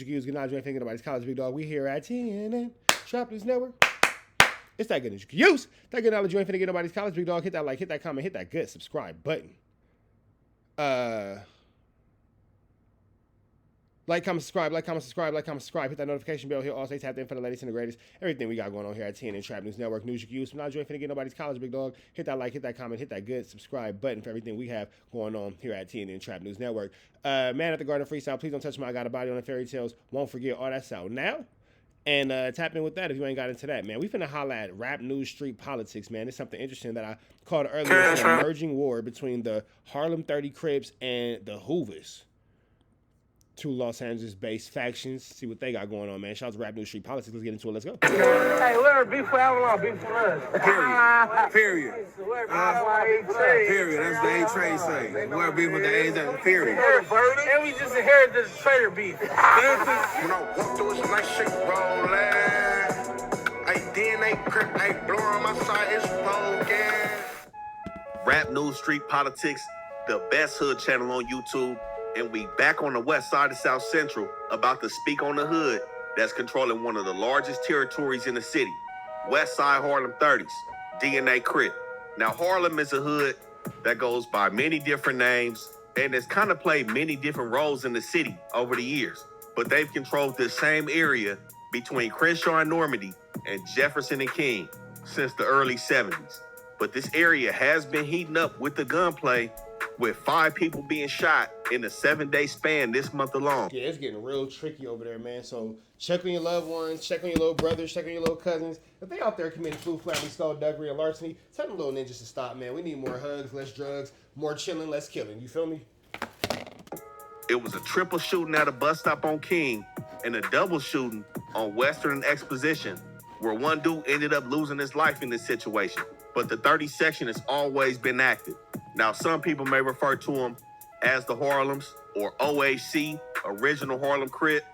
Good night, you ain't thinking nobody's college, big dog. We here at TNN Trap News Network. It's that good news you can use. That good knowledge you ain't finna get nobody's college, big dog. Hit that like, hit that comment, hit that good subscribe button. Like, comment, subscribe, like, comment, subscribe, like, comment, subscribe. Hit that notification bell. Hit all stay tapped in for the latest and the greatest. Everything we got going on here at TNN Trap News Network. News you can use. Now you ain't finna get nobody's college, big dog. Hit that like, hit that comment, hit that good subscribe button for everything we have going on here at TNN Trap News Network. Man at the Garden Freestyle. Please don't touch my I Got a Body on the Fairy Tales. Won't forget all that's out now. And tap in with that if you ain't got into that, man. We finna holla at rap news street politics, man. It's something interesting that I called earlier. It's an emerging war between the Harlem 30 Crips and the Hoovers. Two Los Angeles-based factions. See what they got going on, man. Shout out to Rap News Street Politics. Let's get into it. Let's go. Hey, let beef for Avalon, beef for us. Period. Period. That's the A-Trade say. We're beef with the A's at the period. And we just inherited this trader beef. When I walk through some nice shit rolling. Hey, DNA crip, hey, blowing my side, it's broken. Rap News Street Politics, the best hood channel on YouTube. And we back on the west side of South Central about to speak on the hood that's controlling one of the largest territories in the city. West Side Harlem 30s, DNA Crip. Now Harlem is a hood that goes by many different names and has kind of played many different roles in the city over the years. But they've controlled this same area between Crenshaw and Normandy and Jefferson and King since the early 70s. But this area has been heating up with the gunplay, with 5 people being shot in a 7-day span this month alone. Yeah, it's getting real tricky over there, man. So check on your loved ones, check on your little brothers, check on your little cousins. If they out there committing flu, flatly, skullduggery, and larceny, tell them little ninjas to stop, man. We need more hugs, less drugs, more chilling, less killing. You feel me? It was a triple shooting at a bus stop on King and a double shooting on Western and Exposition, where one dude ended up losing his life in this situation. But the 30 section has always been active. Now, some people may refer to them as the Harlems or OHC, Original Harlem Crip,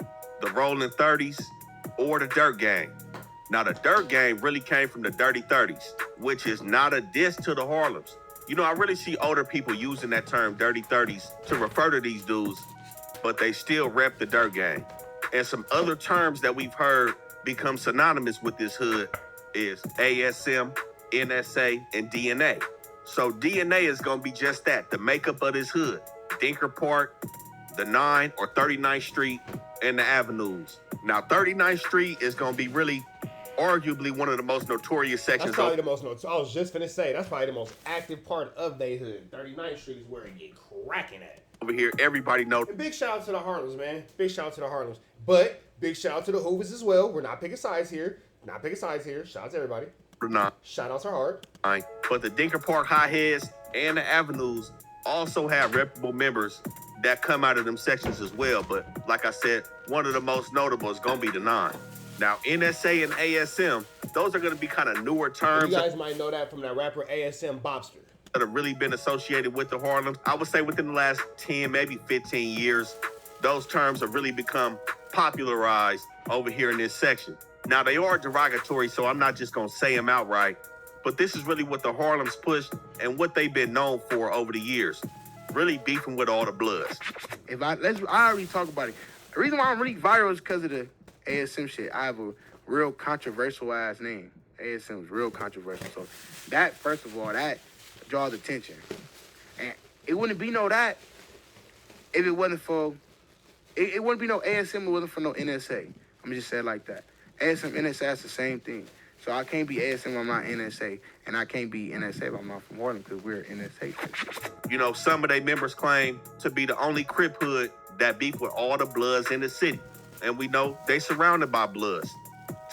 the Rolling 30s, or the Dirt Gang. Now, the Dirt Gang really came from the Dirty 30s, which is not a diss to the Harlems. You know, I really see older people using that term Dirty 30s to refer to these dudes, but they still rep the Dirt Gang. And some other terms that we've heard become synonymous with this hood is ASM, NSA, and DNA. So DNA is going to be just that, the makeup of this hood. Dinker Park, the 9 or 39th Street, and the avenues. Now, 39th Street is going to be really, arguably, one of the most notorious sections. That's probably the most notorious. I was just finna say, that's probably the most active part of they hood. 39th Street is where it get cracking at. Over here, everybody knows. And big shout out to the Harlems, man. Big shout out to the Harlems. But big shout out to the Hoovers as well. We're not picking sides here. Shout out to everybody. Shout outs are hard. But the Dinker Park Hotheads and the avenues also have reputable members that come out of them sections as well. But like I said, one of the most notable is going to be the 9. Now, NSA and ASM, those are going to be kind of newer terms. You guys might know that from that rapper ASM Bobster. That have really been associated with the Harlems. I would say within the last 10, maybe 15 years, those terms have really become popularized over here in this section. Now, they are derogatory, so I'm not just going to say them outright, but this is really what the Harlems pushed and what they've been known for over the years, really beefing with all the Bloods. I already talked about it. The reason why I'm really viral is because of the ASM shit. I have a real controversial ass name. ASM is real controversial. So that, first of all, that draws attention. And it wouldn't be no that if it wasn't for, it wouldn't be no ASM if it wasn't for no NSA. I'm gonna just say it like that. ASM, NSA, that's the same thing. So I can't be ASM if I'm not NSA, and I can't be NSA if I'm not from Harlem because we're NSA. You know, some of their members claim to be the only Crip hood that beef with all the Bloods in the city. And we know they surrounded by Bloods.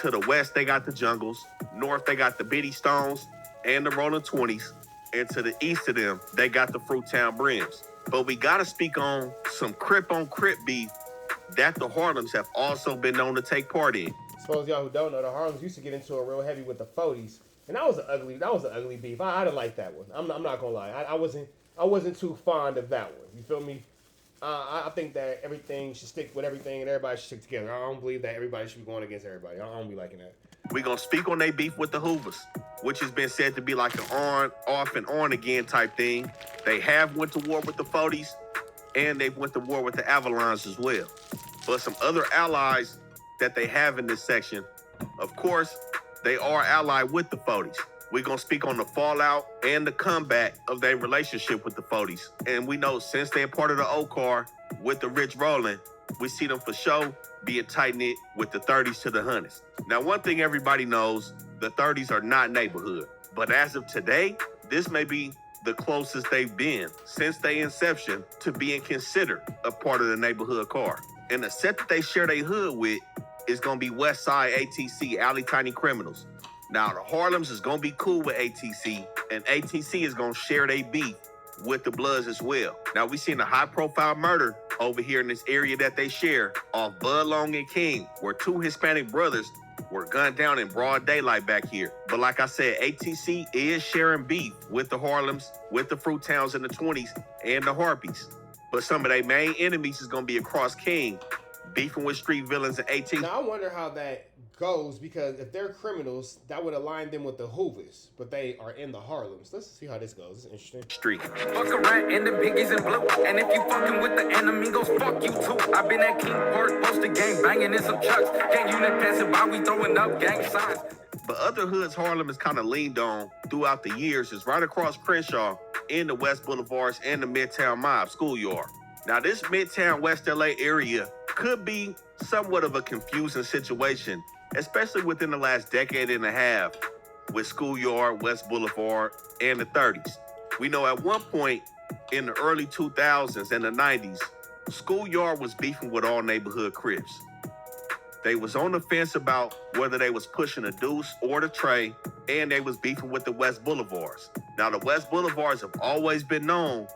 To the west, they got the Jungles. North, they got the Biddy Stones and the Rolling 20s. And to the east of them, they got the Fruittown Brims. But we got to speak on some Crip on Crip beef that the Harlems have also been known to take part in. Suppose y'all who don't know, the Harlems used to get into it real heavy with the 40s, and that was an ugly beef. I didn't like that one. I'm not gonna lie. I wasn't too fond of that one. You feel me? I think that everything should stick with everything, and everybody should stick together. I don't believe that everybody should be going against everybody. I don't be liking that. We're gonna speak on their beef with the Hoovers, which has been said to be like an on, off, and on again type thing. They have went to war with the 40s, and they've went to war with the Avalons as well. But some other allies that they have in this section, of course, they are allied with the 40s. We're going to speak on the fallout and the comeback of their relationship with the 40s. And we know since they're part of the O-Car with the Rich rolling, we see them for sure being tight-knit with the 30s to the 100s. Now, one thing everybody knows, the 30s are not neighborhood. But as of today, this may be the closest they've been since their inception to being considered a part of the neighborhood car. And the set that they share their hood with is going to be West Side ATC, Alley Tiny Criminals. Now, the Harlems is going to be cool with ATC, and ATC is going to share their beef with the Bloods as well. Now, we seen a high-profile murder over here in this area that they share off Bud Long and King, where two Hispanic brothers were gunned down in broad daylight back here. But like I said, ATC is sharing beef with the Harlems, with the Fruit Towns in the 20s, and the Harpies. But some of their main enemies is going to be across King, beefing with street villains in 18. Now, I wonder how that goes, because if they're criminals, that would align them with the Hoovers, but they are in the Harlems. Let's see how this goes. It's interesting. Street. Fuck around and the biggies in blue. And if you fucking with the enemy, goes fuck you too. I've been at King Park, posted gang banging in some trucks. Gang unit passing by, we throwing up gang signs. But other hoods Harlem is kind of leaned on throughout the years is right across Crenshaw in the West Boulevards and the Midtown Mob schoolyard. Now, this Midtown West LA area could be somewhat of a confusing situation, especially within the last decade and a half with schoolyard, West Boulevard, and the 30s. We know at one point in the early 2000s and the 90s, schoolyard was beefing with all neighborhood Crips. They was on the fence about whether they was pushing a deuce or the tray, and they was beefing with the West Boulevards. Now, the West Boulevards have always been known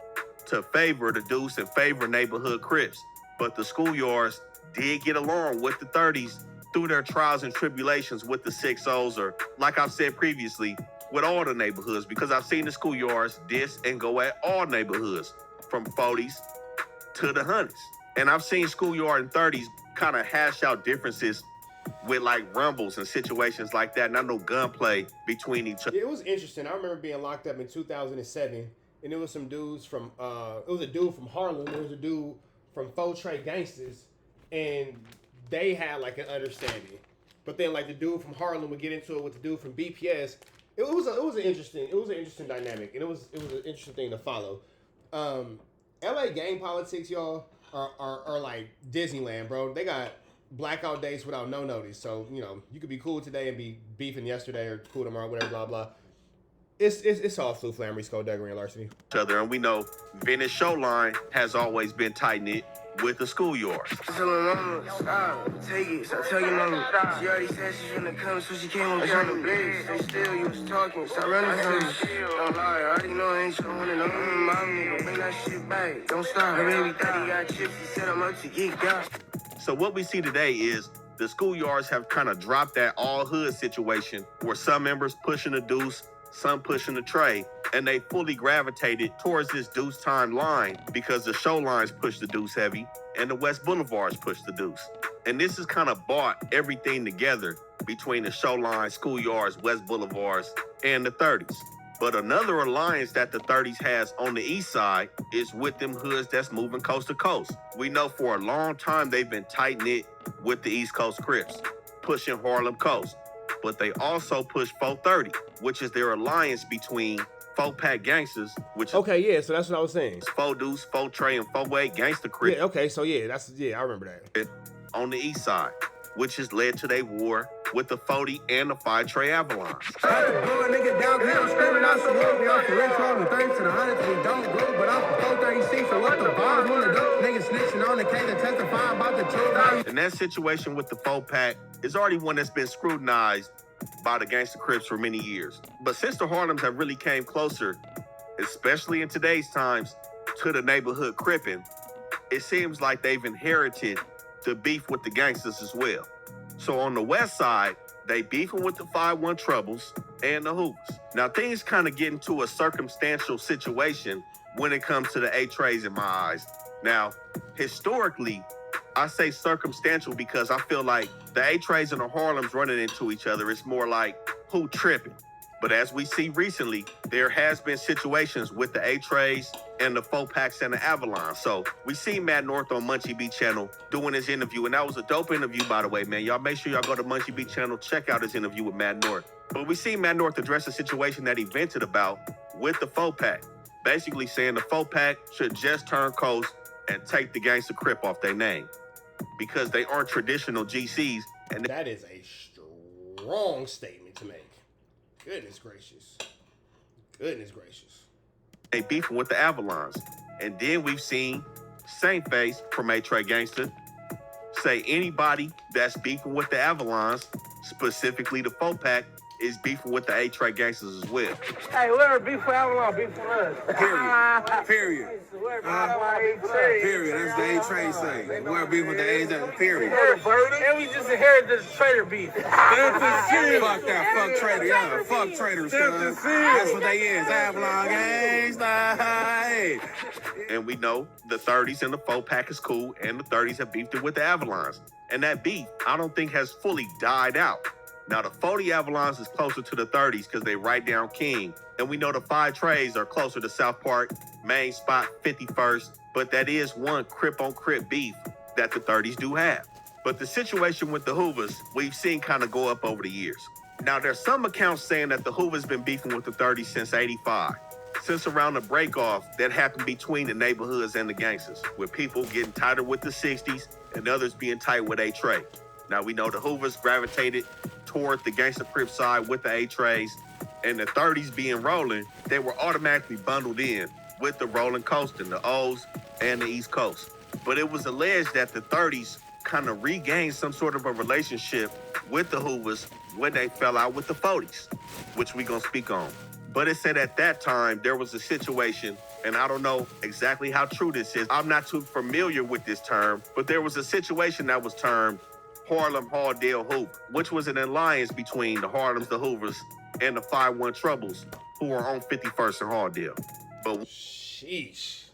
to favor the deuce and favor neighborhood Crips, but the schoolyards did get along with the 30s through their trials and tribulations with the 6-0s, or like I've said previously, with all the neighborhoods, because I've seen the schoolyards diss and go at all neighborhoods from 40s to the 100s. And I've seen schoolyard and 30s kind of hash out differences with like rumbles and situations like that, and I know gunplay between each other. It was interesting. I remember being locked up in 2007, and it was some dudes from, it was a dude from Harlem, there was a dude from Faux Trey Gangsters, and they had like an understanding. But then like the dude from Harlem would get into it with the dude from BPS. It was an interesting dynamic, and it was an interesting thing to follow. LA gang politics, y'all, are like Disneyland, bro. They got blackout dates without no notice. So, you know, you could be cool today and be beefing yesterday, or cool tomorrow, whatever, blah, blah. It's all flu, flammery, skullduggery, and larceny. And we know Venice Showline has always been tight-knit with the schoolyard. Tell your mama, stop, take it, stop telling your mama. She already said she's gonna come, so she came on trying to blaze. Stay still, you was talking, stop running from me. Don't lie, I already know I ain't showing it. My nigga, bring that shit back, don't stop. Her baby thought he got chips, he said I'm up to get got. So what we see today is the schoolyards have kind of dropped that all hood situation where some members pushing the deuce, some pushing the tray, and they fully gravitated towards this deuce time line because the show lines push the deuce heavy and the West Boulevards push the deuce. And this has kind of brought everything together between the show lines, schoolyards, West Boulevards, and the 30s. But another alliance that the 30s has on the east side is with them hoods that's moving coast to coast. We know for a long time they've been tight-knit with the East Coast Crips, pushing Harlem Coast. But they also push 430, which is their alliance between 4-Pack Gangsters, which is Okay, yeah, so that's what I was saying. 4 Deuce, 4 Trey, and 4-8 Gangster Crips. Yeah, okay, so yeah, I remember that. On the east side, which has led to their war with the 40 and the 5 Trey Avalons. Blow a nigga downhill, screaming out some more. We off the rich on the 30s to the 100s, we don't grow, but off the 436, so what the bars wanna do? Niggas snitching on the case and testifying about the true value. And that situation with the 4-Pack is already one that's been scrutinized by the Gangster Crips for many years. But since the Harlems have really came closer, especially in today's times, to the neighborhood cripping, it seems like they've inherited the beef with the gangsters as well. So on the west side, they beefing with the 5-1 Troubles and the Hoovers. Now things kind of get into a circumstantial situation when it comes to the A-Trays in my eyes. Now, historically, I say circumstantial because I feel like the A-Trays and the Harlems running into each other, it's more like who tripping. But as we see recently, there has been situations with the A-Trays and the FLAKKO and the Avalon. So we see Matt North on Munchie B channel doing his interview, and that was a dope interview, by the way, man. Y'all make sure y'all go to Munchie B channel, check out his interview with Matt North. But we see Matt North address a situation that he vented about with the FLAKKO, basically saying the FLAKKO should just turn coast and take the Gangsta Crip off their name because they aren't traditional GCs. And That is a strong statement to make. Goodness gracious. Goodness gracious. they beefing with the Avalons. And then we've seen Saint Face from A-Tray Gangsta say anybody that's beefing with the Avalons, specifically the FLAKKO, is beefing with the A-Tray Gangsters as well. Hey, whoever beef for Avalon, beef for us. Period. Whoever Period. That's the A-Tray say. We're beef with the A's at the period. And we just inherited the trader beef. Fuck that. Fuck trader. Yeah. Fuck traders, cuz. That's what they is. Avalon Gangsta. And we know the 30s and the FLAKKO is cool, and the 30s have beefed it with the Avalons. And that beef, I don't think has fully died out. Now, the 40 Avalons is closer to the 30s because they right down King. And we know the 5 Trays are closer to South Park, main spot, 51st. But that is one Crip-on-Crip beef that the 30s do have. But the situation with the Hoovers, we've seen kind of go up over the years. Now, there's some accounts saying that the Hoovers been beefing with the 30s since 85. Since around the break-off that happened between the neighborhoods and the gangsters, with people getting tighter with the 60s and others being tight with A-Tray. Now, we know the Hoovers gravitated toward the Gangsta Crip side with the A-Trays, and the 30s being rolling, they were automatically bundled in with the Rolling Coast and the O's and the East Coast. But it was alleged that the 30s kind of regained some sort of a relationship with the Hoovers when they fell out with the 40s, which we gonna speak on. But it said at that time, there was a situation, and I don't know exactly how true this is. I'm not too familiar with this term, but there was a situation that was termed Harlem Halldale Hoop, which was an alliance between the Harlems, the Hoovers, and the 5-1 Troubles, who were on 51st and Halldale. But Sheesh.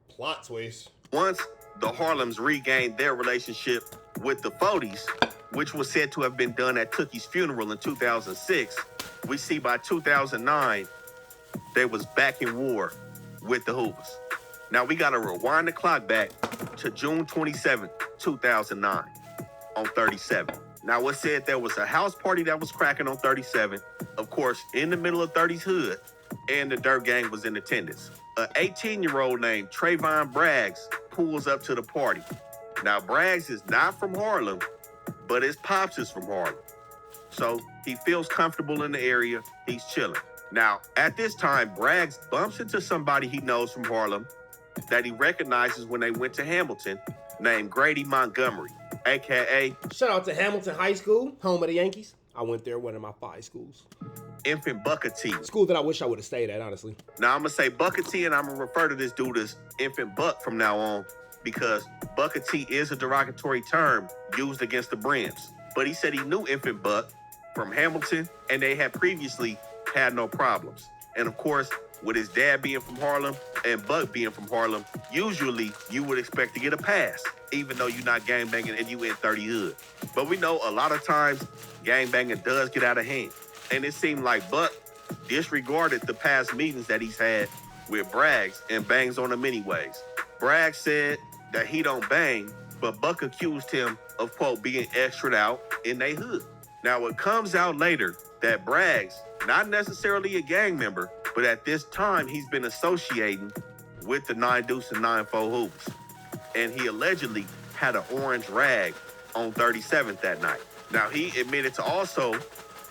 Plot twist. once the Harlems regained their relationship with the 40s, which was said to have been done at Tookie's funeral in 2006, we see by 2009, they was back in war with the Hoovers. Now we gotta rewind the clock back to June 27, 2009. On 37. Now, what's said there was a house party that was cracking on 37, of course, in the middle of 30's hood, and the Dirt Gang was in attendance. An 18-year-old named Trayvon Braggs pulls up to the party. Now, Braggs is not from Harlem, but his pops is from Harlem. So he feels comfortable in the area, he's chilling. Now, at this time, Braggs bumps into somebody he knows from Harlem that he recognizes when they went to Hamilton, named Grady Montgomery. AKA Shout out to Hamilton High School, home of the Yankees. I went there, one of my 5 schools. Infant Booker T. School that I wish I would have stayed at, honestly. Now I'm gonna say Booker T, and I'm gonna refer to this dude as Infant Buck from now on because Booker T is a derogatory term used against the Brims. But he said he knew Infant Buck from Hamilton, and they had previously had no problems. And of course, with his dad being from Harlem and Buck being from Harlem, usually you would expect to get a pass, even though you're not gangbanging and you in 30 hood. But we know a lot of times gangbanging does get out of hand. And it seemed like Buck disregarded the past meetings that he's had with Braggs and bangs on him anyways. Braggs said that he don't bang, but Buck accused him of, quote, being extra'd out in they hood. Now, it comes out later that Braggs, not necessarily a gang member, but at this time, he's been associating with the 9 Deuce and 9-4 Hoovers. And he allegedly had an orange rag on 37th that night. Now, he admitted to also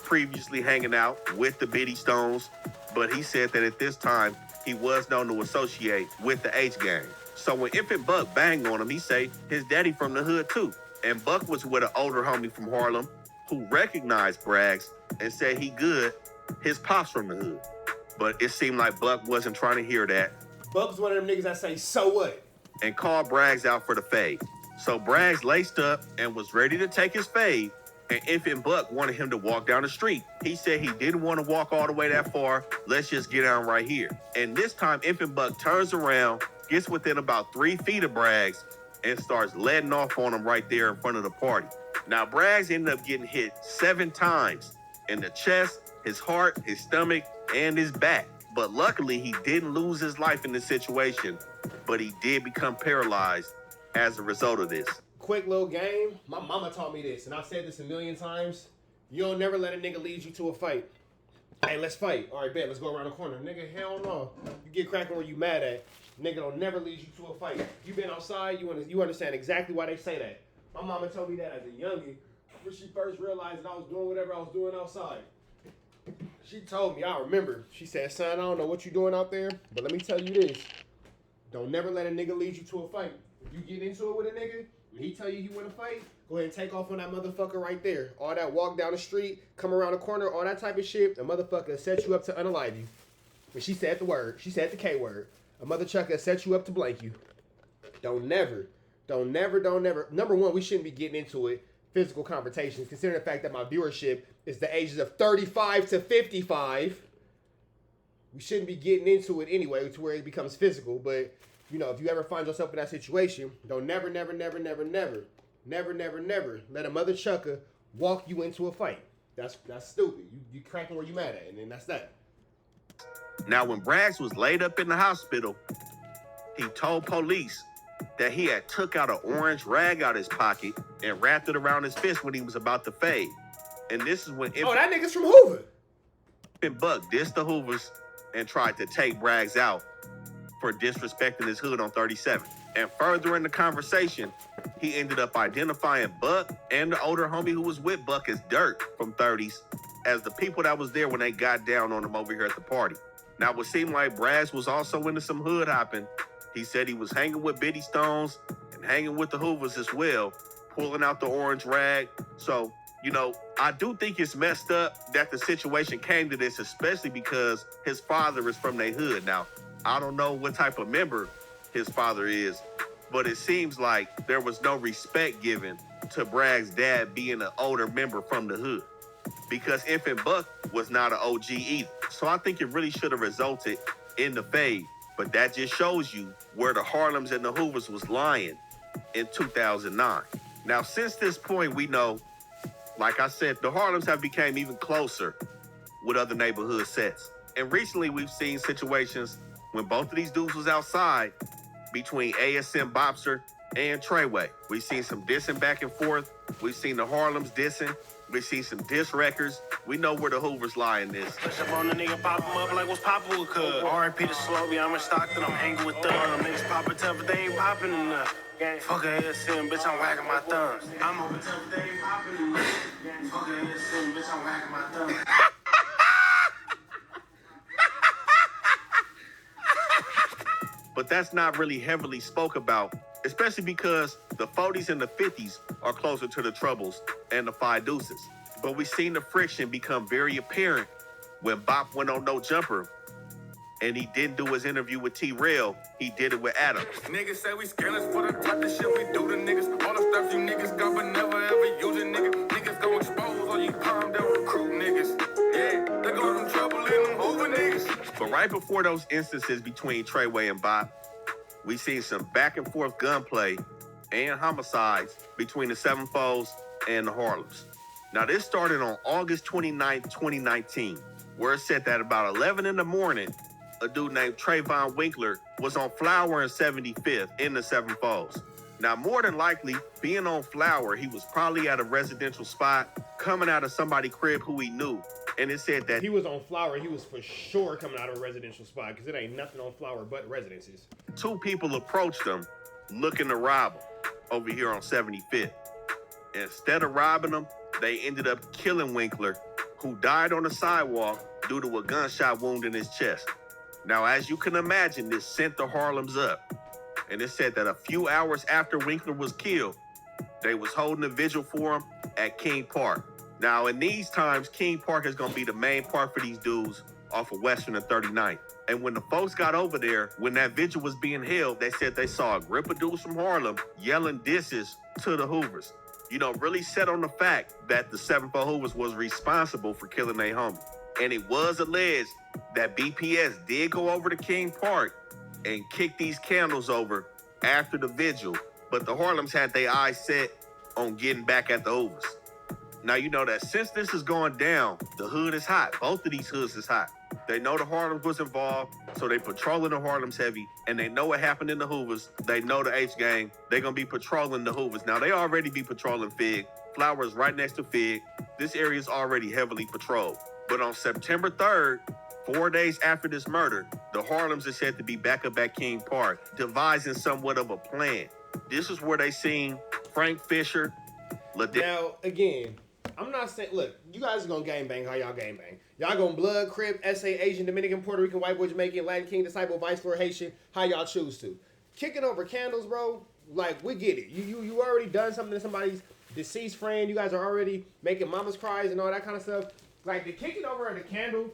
previously hanging out with the Biddy Stones, but he said that at this time, he was known to associate with the H-Gang. So when Infant Buck banged on him, he say his daddy from the hood too. And Buck was with an older homie from Harlem who recognized Braggs and said he good, his pops from the hood. But it seemed like Buck wasn't trying to hear that. Buck was one of them niggas that say, so what? And called Braggs out for the fade. So Braggs laced up and was ready to take his fade, and Infant Buck wanted him to walk down the street. He said he didn't want to walk all the way that far. Let's just get down right here. And this time, Infant Buck turns around, gets within about 3 feet of Braggs, and starts letting off on him right there in front of the party. Now, Braggs ended up getting hit 7 times in the chest his heart, his stomach, and his back. But luckily, he didn't lose his life in this situation, but he did become paralyzed as a result of this. Quick little game. My mama taught me this, and I've said this a million times. You don't never let a nigga lead you to a fight. Hey, let's fight. All right, bet. Let's go around the corner. Nigga, hell no. You get cracking where you mad at. Nigga don't never lead you to a fight. You been outside, you understand exactly why they say that. My mama told me that as a youngin' when she first realized that I was doing whatever I was doing outside. She told me, I remember. She said, son, I don't know what you doing out there, but let me tell you this. Don't never let a nigga lead you to a fight. If you get into it with a nigga, and he tell you want to fight, go ahead and take off on that motherfucker right there. All that walk down the street, come around the corner, all that type of shit, the motherfucker set you up to unalive you. When she said the word, she said the K word. A mother chucker set you up to blank you. Don't never. Number one, we shouldn't be getting into it. Physical confrontations, considering the fact that my viewership is the ages of 35 to 55. We shouldn't be getting into it anyway to where it becomes physical. But, you know, if you ever find yourself in that situation, don't never let a mother chucker walk you into a fight. That's stupid. You cracking where you mad at, and then that's that. Now, when Braggs was laid up in the hospital, he told police that he had took out an orange rag out his pocket and wrapped it around his fist when he was about to fade. And this is when that nigga's from Hoover. Buck dissed the Hoovers and tried to take Braggs out for disrespecting his hood on 37. And further in the conversation, he ended up identifying Buck and the older homie who was with Buck as Dirt from 30s as the people that was there when they got down on him over here at the party. Now, it would seem like Braggs was also into some hood hopping. He said he was hanging with Biddy Stones and hanging with the Hoovers as well, pulling out the orange rag. So, you know, I do think it's messed up that the situation came to this, especially because his father is from their hood. Now, I don't know what type of member his father is, but it seems like there was no respect given to Bragg's dad being an older member from the hood, because Infant Buck was not an OG either. So I think it really should have resulted in the fade. But that just shows you where the Harlems and the Hoovers was lying in 2009. Now, since this point, we know, like I said, the Harlems have become even closer with other neighborhood sets. And recently, we've seen situations when both of these dudes was outside between ASM Bobster and Treyway. We've seen some dissing back and forth. We've seen the Harlems dissing. We've seen some diss records. We know where the Hoovers lie in this. Push up on the nigga, pop him up like what's poppin' with cuz. R.I.P. to Slowby, I'm in Stockton, I'm hanging with them. Niggas poppin' tough, but they ain't poppin' enough. Fuck a ASM, bitch, I'm whacking my thumbs. I'm over tough, but they ain't poppin' enough. Fuck a ASM, bitch, I'm whacking my thumbs. But that's not really heavily spoke about, especially because the 40s and the 50s are closer to the Troubles and the Five Deuces. But we've seen the friction become very apparent when Bop went on No Jumper and he didn't do his interview with T-Rail, he did it with Adam. Niggas say we scareless for the type of shit we do to niggas. All the stuff you niggas got, but never ever use it, nigga. Niggas gon' expose or you calm down, recruit niggas. Yeah, they go them trouble in them Hoover niggas. But right before those instances between Treyway and Bop, we seen some back and forth gunplay and homicides between the Sevenfolds and the Harlems. Now, this started on August 29, 2019, where it said that about 11 in the morning, a dude named Trayvon Winkler was on Flower and 75th in the Sevenfolds. Now, more than likely, being on Flower, he was probably at a residential spot, coming out of somebody's crib who he knew. And it said that he was on Flower. He was for sure coming out of a residential spot, because it ain't nothing on Flower but residences. two people approached him looking to rob him over here on 75th. Instead of robbing him, they ended up killing Winkler, who died on the sidewalk due to a gunshot wound in his chest. Now, as you can imagine, this sent the Harlems up. And it said that a few hours after Winkler was killed, they was holding a vigil for him at King Park. Now, in these times, King Park is going to be the main park for these dudes off of Western and 39th. And when the folks got over there, when that vigil was being held, they said they saw a group of dudes from Harlem yelling disses to the Hoovers. You know, really set on the fact that the 7-4 Hoovers was responsible for killing their homie. And it was alleged that BPS did go over to King Park and kick these candles over after the vigil, but the Harlems had their eyes set on getting back at the Hoovers. Now you know that since this is going down, the hood is hot. Both of these hoods is hot. They know the Harlems was involved, so they patrolling the Harlems heavy, and they know what happened in the Hoovers. They know the H-gang. They're gonna be patrolling the Hoovers. Now they already be patrolling Fig. Flower is right next to Fig. This area is already heavily patrolled. But on September 3rd, 4 days after this murder, the Harlems are said to be back up at King Park, devising somewhat of a plan. This is where they seen Frank Fisher. Now, again, I'm not saying, look, you guys are going to gangbang how y'all gangbang. Y'all going blood, Crip, SA, Asian, Dominican, Puerto Rican, white boy, Jamaican, Latin King, disciple, vice lord, Haitian, how y'all choose to. Kicking over candles, bro, like, we get it. You already done something to somebody's deceased friend. You guys are already making mamas cries and all that kind of stuff. Like, the kicking over of the candle,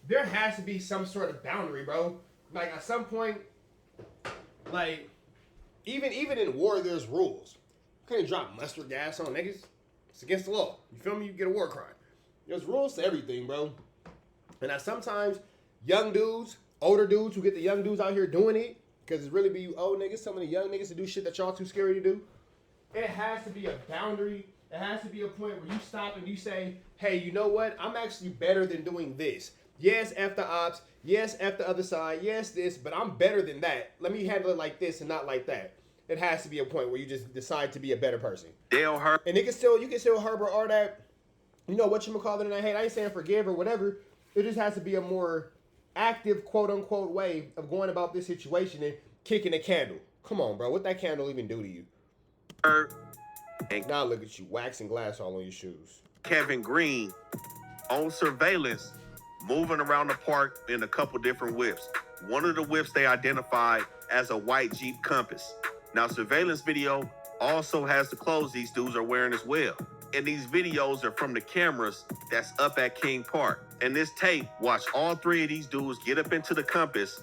there has to be some sort of boundary, bro. Like, at some point, like, even in war, there's rules. You can't drop mustard gas on niggas. It's against the law. You feel me? You get a war crime. There's rules to everything, bro. And now sometimes young dudes, older dudes who get the young dudes out here doing it, because it's really be you old niggas, some of the young niggas to do shit that y'all too scary to do. It has to be a boundary. It has to be a point where you stop and you say, hey, you know what? I'm actually better than doing this. Yes, F the ops. Yes, F the other side. Yes, this, but I'm better than that. Let me handle it like this and not like that. It has to be a point where you just decide to be a better person. Dale Hurt. And you can still harbor all that, you know, whatchamacallit in that hate. I ain't saying forgive or whatever. It just has to be a more active, quote unquote, way of going about this situation and kicking a candle. Come on, bro. What that candle even do to you? And now look at you, waxing glass all on your shoes. Kevin Green on surveillance, moving around the park in a couple different whips. One of the whips they identified as a white Jeep Compass. Now, surveillance video also has the clothes these dudes are wearing as well. And these videos are from the cameras that's up at King Park. And this tape watched all three of these dudes get up into the Compass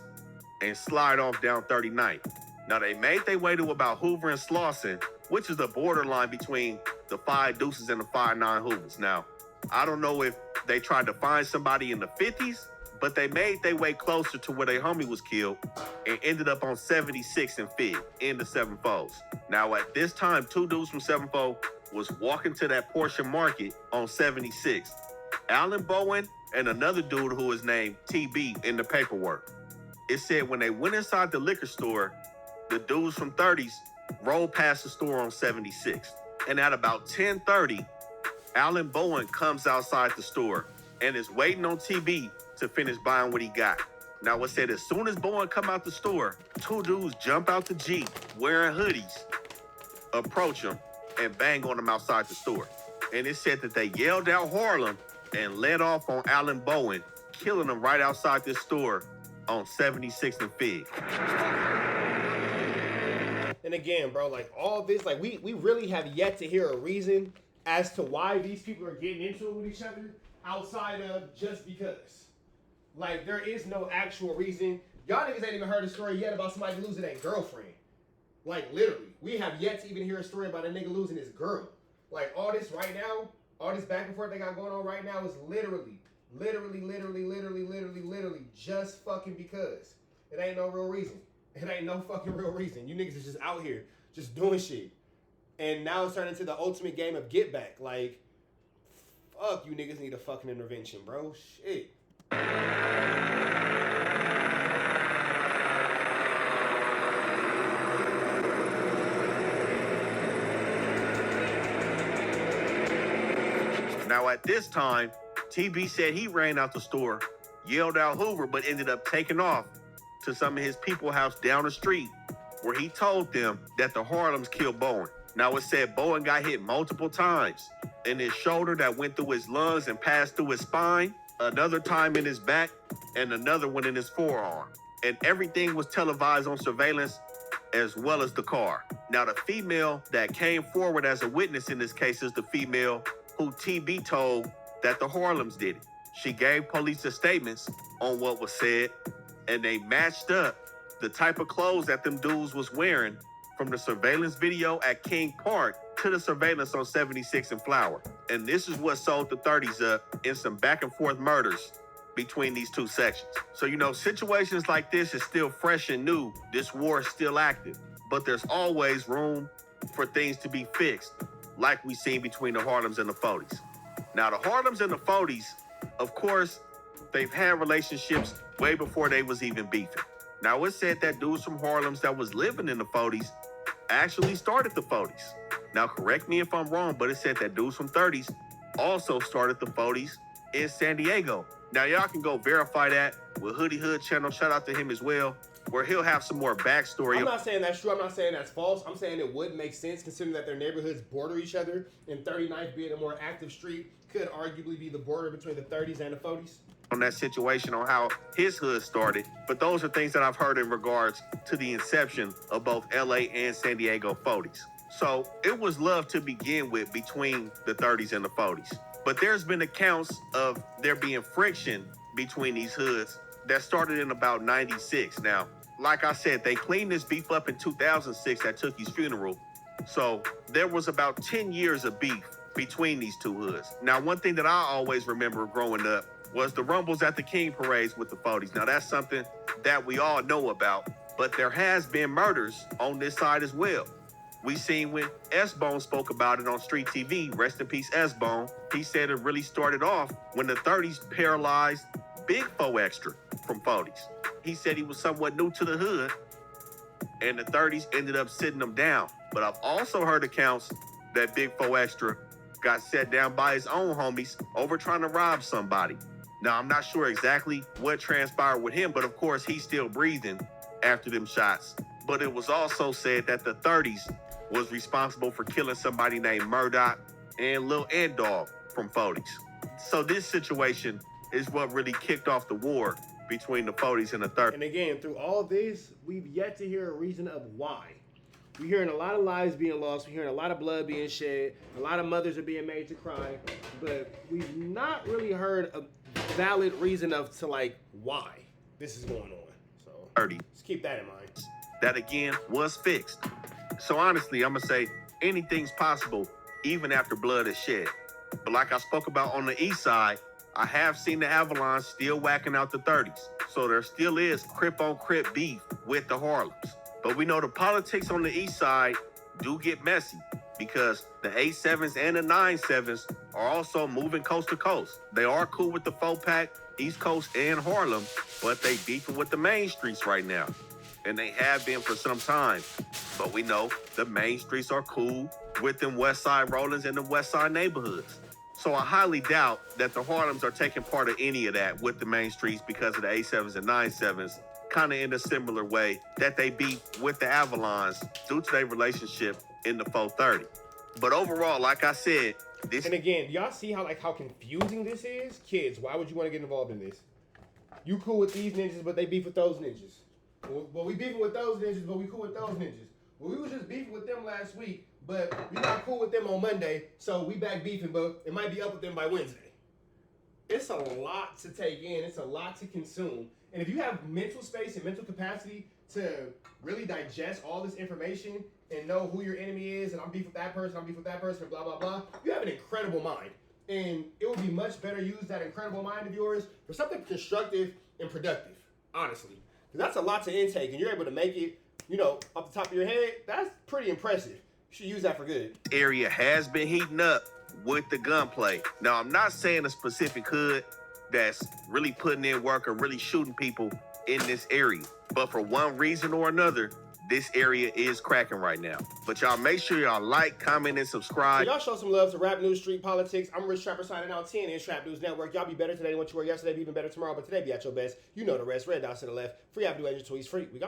and slide off down 39th. Now, they made their way to about Hoover and Slauson, which is the borderline between the 5 Deuces and the 5-9 Hoovers. Now, I don't know if they tried to find somebody in the 50s, but they made their way closer to where their homie was killed and ended up on 76 and Fig in the 7-4s. Now, at this time, 2 dudes from 7-4 was walking to that portion market on 76. Alan Bowen and another dude who was named TB in the paperwork. It said when they went inside the liquor store, the dudes from 30s rolled past the store on 76. And at about 10:30, Alan Bowen comes outside the store and is waiting on TB to finish buying what he got. Now, it said as soon as Bowen come out the store, 2 dudes jump out the Jeep wearing hoodies, approach him, and bang on him outside the store. And it said that they yelled out Harlem and led off on Alan Bowen, killing him right outside this store on 76 and Fig. And again, bro, like all this, like we really have yet to hear a reason as to why these people are getting into it with each other outside of just because. Like, there is no actual reason. Y'all niggas ain't even heard a story yet about somebody losing their girlfriend. Like, literally. We have yet to even hear a story about a nigga losing his girl. Like, all this right now, all this back and forth they got going on right now is literally just fucking because. It ain't no real reason. It ain't no fucking real reason. You niggas is just out here just doing shit. And now it's turning into the ultimate game of get back. Like, fuck, you niggas need a fucking intervention, bro. Shit. Now, at this time, TB said he ran out the store, yelled out Hoover, but ended up taking off to some of his people house down the street, where he told them that the Harlems killed Bowen. Now, it said Bowen got hit multiple times in his shoulder that went through his lungs and passed through his spine, another time in his back, and another one in his forearm. And everything was televised on surveillance, as well as the car. Now, the female that came forward as a witness in this case is the female who TB told that the Harlems did it. She gave police the statements on what was said, and they matched up the type of clothes that them dudes was wearing from the surveillance video at King Park to the surveillance on 76 and Flower. And this is what sold the 30s up in some back and forth murders between these two sections. So, you know, situations like this is still fresh and new. This war is still active, but there's always room for things to be fixed, like we seen between the Harlems and the 40s. Now, the Harlems and the 40s, of course, they've had relationships way before they was even beefing. Now, it's said that dudes from Harlems that was living in the 40s actually started the 40s. Now, correct me if I'm wrong, but it said that dudes from 30s also started the 40s in San Diego. Now, y'all can go verify that with Hoodie Hood channel. Shout out to him as well, where he'll have some more backstory. I'm not saying that's true. I'm not saying that's false. I'm saying it would make sense considering that their neighborhoods border each other, and 39th being a more active street could arguably be the border between the 30s and the 40s. On that situation on how his hood started, but those are things that I've heard in regards to the inception of both LA and San Diego 40s. So it was love to begin with between the 30s and the 40s. But there's been accounts of there being friction between these hoods that started in about 96. Now, like I said, they cleaned this beef up in 2006 at Tookie's funeral. So there was about 10 years of beef between these two hoods. Now, one thing that I always remember growing up was the rumbles at the King parades with the 40s. Now, that's something that we all know about, but there has been murders on this side as well. We seen when S-Bone spoke about it on Street TV, rest in peace S-Bone. He said it really started off when the 30s paralyzed Big Fo Extra from 40s. He said he was somewhat new to the hood, and the 30s ended up sitting him down. But I've also heard accounts that Big Fo Extra got set down by his own homies over trying to rob somebody. Now, I'm not sure exactly what transpired with him, but of course, he's still breathing after them shots. But it was also said that the 30s was responsible for killing somebody named Murdoch and Lil Ant Dog from 40s. So this situation is what really kicked off the war between the 40s and the 30s. And again, through all this, we've yet to hear a reason of why. We're hearing a lot of lives being lost. We're hearing a lot of blood being shed. A lot of mothers are being made to cry. But we've not really heard a valid reason to why this is going on. So 30. just keep that in mind. That again was fixed. So honestly, I'm gonna say anything's possible even after blood is shed. But like I spoke about on the east side, I have seen the Avalanche still whacking out the 30s. So there still is crip on crip beef with the Harlems. But we know the politics on the east side do get messy because the 8-7s and the 9-7s are also moving coast to coast. They are cool with the 4-pack, East Coast and Harlem, but they beefing with the main streets right now. And they have been for some time. But we know the main streets are cool with them West Side Rollins and the West Side neighborhoods. So I highly doubt that the Harlems are taking part of any of that with the main streets because of the 8-7s and 9-7s, kind of in a similar way that they beat with the Avalanche due to their relationship in the 430. But overall, like I said, this... And again, y'all see how confusing this is? Kids, why would you want to get involved in this? You cool with these ninjas, but they beef with those ninjas. Well, we beefing with those ninjas, but we cool with those ninjas. Well, we was just beefing with them last week, but we not cool with them on Monday, so we back beefing, but it might be up with them by Wednesday. It's a lot to take in. It's a lot to consume. And if you have mental space and mental capacity to really digest all this information and know who your enemy is, and I'm beef with that person, I'm beef with that person, blah, blah, blah, you have an incredible mind. And it would be much better use that incredible mind of yours for something constructive and productive, honestly. Because that's a lot to intake, and you're able to make it, off the top of your head. That's pretty impressive. You should use that for good. Area has been heating up with the gunplay. Now, I'm not saying a specific hood that's really putting in work or really shooting people in this area. But for one reason or another, this area is cracking right now. But y'all make sure y'all like, comment, and subscribe. So y'all show some love to Rap News Street Politics. I'm Rich Trapper signing out 10 in Trap News Network. Y'all be better today than what you were yesterday. Be even better tomorrow. But today be at your best. You know the rest. Red dots to the left. Free Avenue Agent Tweets. Free. We got